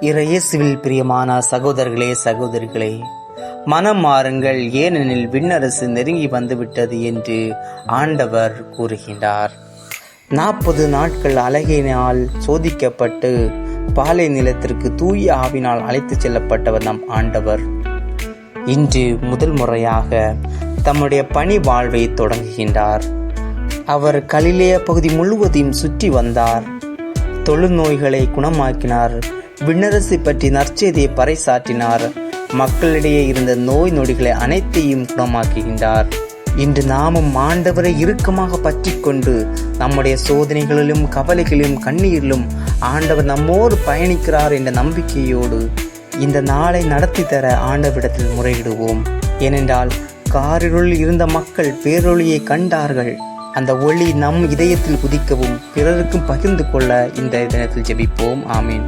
இறையேசுவில் பிரியமான சகோதரர்களே சகோதரிகளே, மனம் மாறுங்கள், ஏனெனில் விண்ணரசு நெருங்கி வந்துவிட்டது என்று ஆண்டவர் கூறுகின்றார். 40 நாட்கள் அழகினால் சோதிக்கப்பட்டு பாலை நிலத்திற்கு தூய ஆவினால் அழைத்து செல்லப்பட்டவர் நம் ஆண்டவர். இன்று முதல் முறையாக தம்முடைய பணி வாழ்வை தொடங்குகின்றார். அவர் கலிலேய பகுதி முழுவதையும் சுற்றி வந்தார். தொழுநோய்களை குணமாக்கினார். விண்ணரசு பற்றி நற்செய்தியை பறைசாற்றினார். மக்களிடையே இருந்த நோய் நொடிகளை அனைத்தையும் குணமாக்குகின்றார். இன்று நாமும் ஆண்டவரை இறுக்கமாக பற்றி கொண்டு நம்முடைய சோதனைகளிலும் கவலைகளிலும் கண்ணீரிலும் ஆண்டவர் நம்மோடு பயணிக்கிறார் என்ற நம்பிக்கையோடு இந்த நாளை நடத்தி தர ஆண்டவரிடத்தில் முறையிடுவோம். ஏனென்றால் காரிருளில் இருந்த மக்கள் பேரொளியை கண்டார்கள். அந்த ஒளி நம் இதயத்தில் குதிக்கவும் பிறருக்கும் பகிர்ந்து கொள்ள இந்த தினத்தில் ஜெபிப்போம். ஆமீன்.